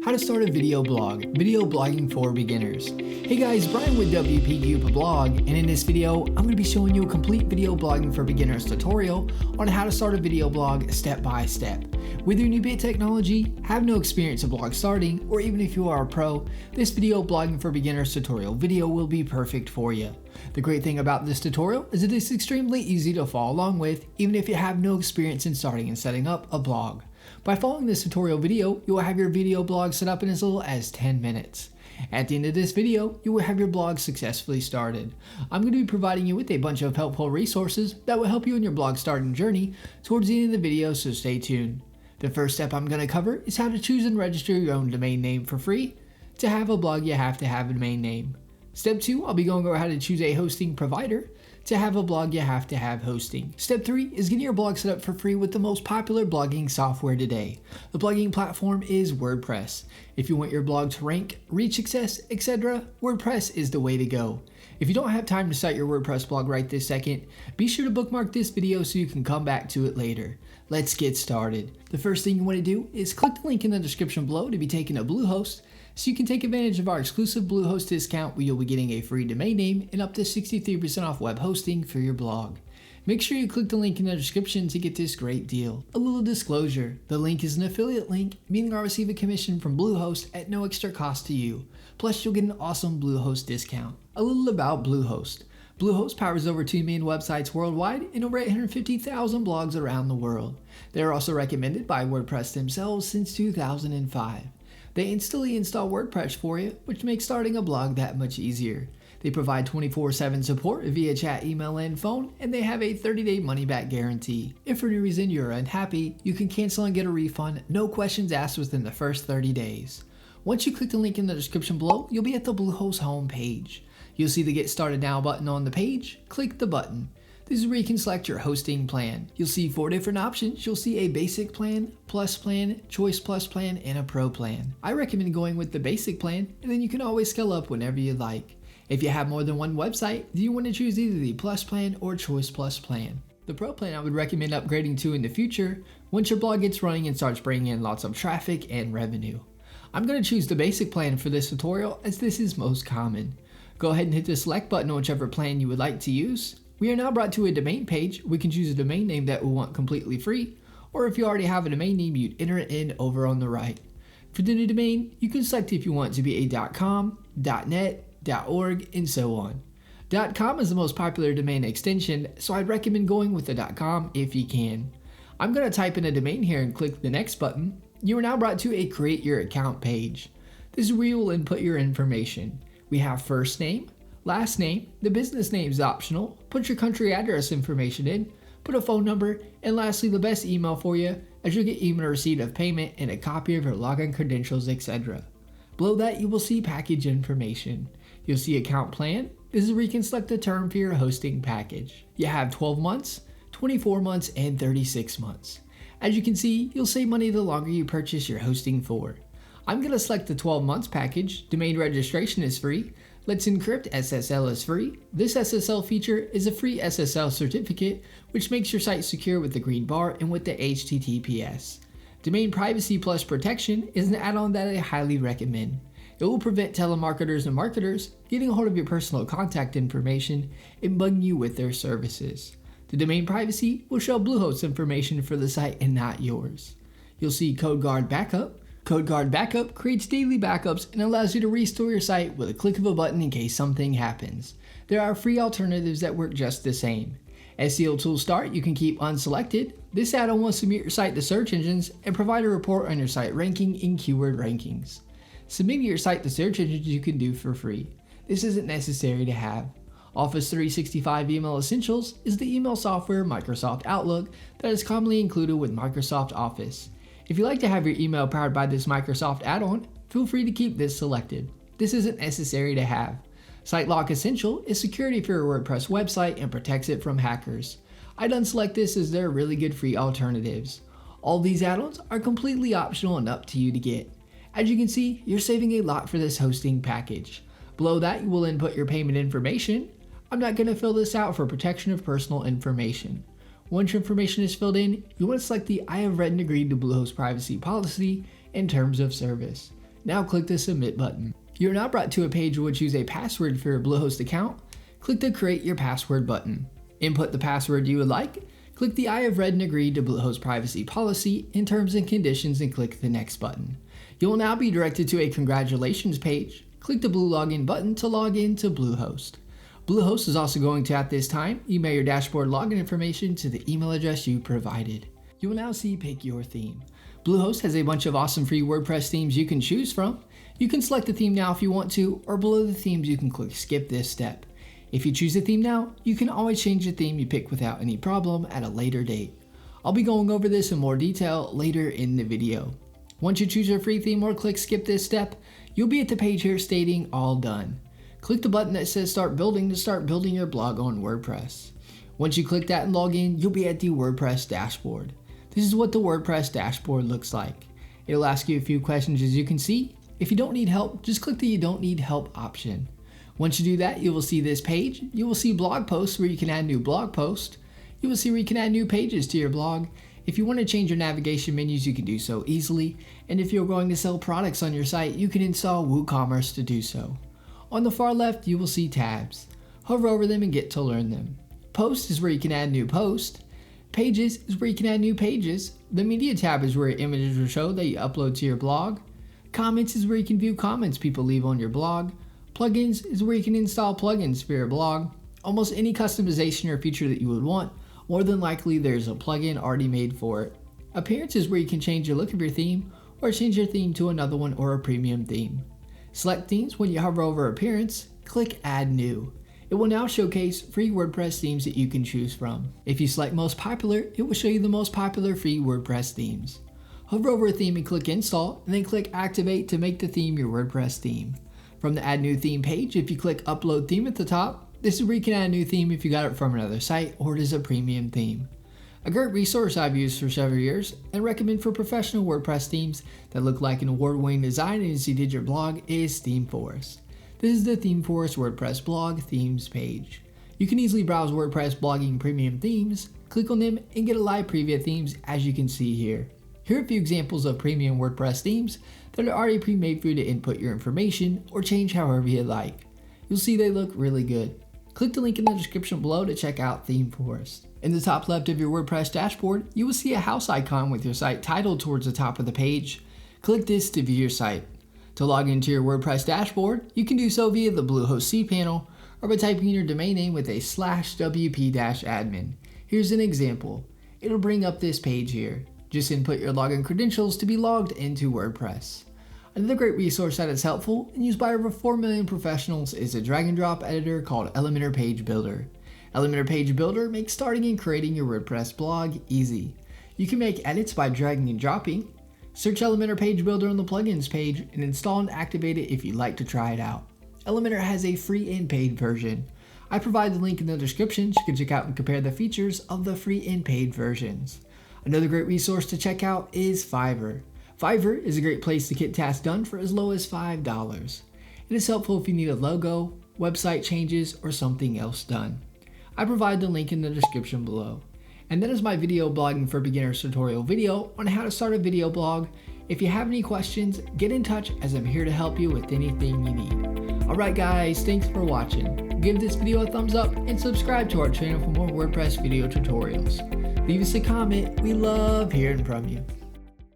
How to start a video blog, video blogging for beginners. Hey guys, Brian with WP Blog, and in this video, I'm going to be showing you a complete video blogging for beginners tutorial on how to start a video blog step by step. Whether you're new at technology, have no experience of blog starting, or even if you are a pro, this video blogging for beginners tutorial video will be perfect for you. The great thing about this tutorial is it is extremely easy to follow along with, even if you have no experience in starting and setting up a blog. By following this tutorial video, you will have your video blog set up in as little as 10 minutes. At the end of this video, you will have your blog successfully started. I'm going to be providing you with a bunch of helpful resources that will help you in your blog starting journey towards the end of the video, so stay tuned. The first step I'm going to cover is how to choose and register your own domain name for free. To have a blog, you have to have a domain name. Step 2, I'll be going over how to choose a hosting provider. To have a blog, you have to have hosting. Step 3 is getting your blog set up for free with the most popular blogging software today. The blogging platform is WordPress. If you want your blog to rank, reach success, etc., WordPress is the way to go. If you don't have time to start your WordPress blog right this second, be sure to bookmark this video so you can come back to it later. Let's get started. The first thing you want to do is click the link in the description below to be taken to Bluehost, so you can take advantage of our exclusive Bluehost discount where you'll be getting a free domain name and up to 63% off web hosting for your blog. Make sure you click the link in the description to get this great deal. A little disclosure, the link is an affiliate link, meaning I'll receive a commission from Bluehost at no extra cost to you. Plus you'll get an awesome Bluehost discount. A little about Bluehost. Bluehost powers over 2 million websites worldwide and over 850,000 blogs around the world. They are also recommended by WordPress themselves since 2005. They instantly install WordPress for you, which makes starting a blog that much easier. They provide 24/7 support via chat, email, and phone, and they have a 30-day money-back guarantee. If for any reason you're unhappy, you can cancel and get a refund, no questions asked within the first 30 days. Once you click the link in the description below, you'll be at the Bluehost home page. You'll see the Get Started Now button on the page. Click the button. This is where you can select your hosting plan. You'll see 4 different options. You'll see a basic plan, plus plan, choice plus plan, and a pro plan. I recommend going with the basic plan, and then you can always scale up whenever you like. If you have more than one website, you want to choose either the plus plan or choice plus plan. The pro plan I would recommend upgrading to in the future once your blog gets running and starts bringing in lots of traffic and revenue. I'm going to choose the basic plan for this tutorial as this is most common. Go ahead and hit the select button on whichever plan you would like to use. We are now brought to a domain page. We can choose a domain name that we want completely free, or if you already have a domain name, you'd enter it in over on the right. For the new domain, you can select if you want to be a .com, .net, .org, and so on. .com is the most popular domain extension, so I'd recommend going with the .com if you can. I'm going to type in a domain here and click the next button. You are now brought to a Create Your Account page. This is where you will input your information. We have first name, last name, the business name is optional, put your country address information in, put a phone number, and lastly the best email for you, as you'll get email receipt of payment and a copy of your login credentials, etc. Below that you will see package information. You'll see account plan. This is where you can select the term for your hosting package. You have 12 months, 24 months, and 36 months. As you can see, you'll save money the longer you purchase your hosting for. I'm going to select the 12 months package. Domain registration is free. Let's Encrypt SSL is free. This SSL feature is a free SSL certificate which makes your site secure with the green bar and with the HTTPS. Domain Privacy Plus Protection is an add-on that I highly recommend. It will prevent telemarketers and marketers getting a hold of your personal contact information and bugging you with their services. The domain privacy will show Bluehost information for the site and not yours. You'll see CodeGuard Backup. CodeGuard Backup creates daily backups and allows you to restore your site with a click of a button in case something happens. There are free alternatives that work just the same. SEO Tool Start you can keep unselected. This add-on will submit your site to search engines and provide a report on your site ranking in keyword rankings. Submitting your site to search engines you can do for free. This isn't necessary to have. Office 365 Email Essentials is the email software Microsoft Outlook that is commonly included with Microsoft Office. If you like to have your email powered by this Microsoft add-on, feel free to keep this selected. This isn't necessary to have. SiteLock Essential is security for your WordPress website and protects it from hackers. I'd unselect this as they're really good free alternatives. All these add-ons are completely optional and up to you to get. As you can see, you're saving a lot for this hosting package. Below that, you will input your payment information. I'm not going to fill this out for protection of personal information. Once your information is filled in, you want to select the I have read and agreed to Bluehost privacy policy and terms of service. Now click the Submit button. You're now brought to a page which use a password for your Bluehost account. Click the Create Your Password button. Input the password you would like. Click the I have read and agreed to Bluehost privacy policy and terms and conditions and click the Next button. You will now be directed to a congratulations page. Click the blue login button to log in to Bluehost. Bluehost is also going to, at this time, email your dashboard login information to the email address you provided. You will now see Pick Your Theme. Bluehost has a bunch of awesome free WordPress themes you can choose from. You can select the theme now if you want to, or below the themes you can click Skip this step. If you choose a theme now, you can always change the theme you pick without any problem at a later date. I'll be going over this in more detail later in the video. Once you choose your free theme or click Skip this step, you'll be at the page here stating All Done. Click the button that says Start Building to start building your blog on WordPress. Once you click that and log in, you'll be at the WordPress dashboard. This is what the WordPress dashboard looks like. It'll ask you a few questions as you can see. If you don't need help, just click the You Don't Need Help option. Once you do that, you will see this page. You will see blog posts where you can add new blog posts. You will see where you can add new pages to your blog. If you want to change your navigation menus, you can do so easily. And if you're going to sell products on your site, you can install WooCommerce to do so. On the far left, you will see tabs. Hover over them and get to learn them. Posts is where you can add new posts. Pages is where you can add new pages. The Media tab is where your images will show that you upload to your blog. Comments is where you can view comments people leave on your blog. Plugins is where you can install plugins for your blog. Almost any customization or feature that you would want, more than likely there's a plugin already made for it. Appearance is where you can change the look of your theme or change your theme to another one or a premium theme. Select themes. When you hover over Appearance, click Add New. It will now showcase free WordPress themes that you can choose from. If you select Most Popular, it will show you the most popular free WordPress themes. Hover over a theme and click Install, and then click Activate to make the theme your WordPress theme. From the Add New Theme page, if you click Upload Theme at the top, this is where you can add a new theme if you got it from another site or it is a premium theme. A great resource I've used for several years and recommend for professional WordPress themes that look like an award-winning design as you did your blog is ThemeForest. This is the ThemeForest WordPress blog themes page. You can easily browse WordPress blogging premium themes, click on them, and get a live preview of themes as you can see here. Here are a few examples of premium WordPress themes that are already pre-made for you to input your information or change however you like. You'll see they look really good. Click the link in the description below to check out ThemeForest. In the top left of your WordPress dashboard, you will see a house icon with your site title towards the top of the page. Click this to view your site. To log into your WordPress dashboard, you can do so via the Bluehost cPanel or by typing in your domain name with a /wp-admin. Here's an example. It'll bring up this page here. Just input your login credentials to be logged into WordPress. Another great resource that is helpful and used by over 4 million professionals is a drag and drop editor called Elementor Page Builder. Elementor Page Builder makes starting and creating your WordPress blog easy. You can make edits by dragging and dropping. Search Elementor Page Builder on the plugins page and install and activate it if you'd like to try it out. Elementor has a free and paid version. I provide the link in the description so you can check out and compare the features of the free and paid versions. Another great resource to check out is Fiverr. Fiverr is a great place to get tasks done for as low as $5. It is helpful if you need a logo, website changes, or something else done. I provide the link in the description below. And that is my video blogging for beginners tutorial video on how to start a video blog. If you have any questions, get in touch as I'm here to help you with anything you need. Alright guys, thanks for watching. Give this video a thumbs up and subscribe to our channel for more WordPress video tutorials. Leave us a comment, we love hearing from you.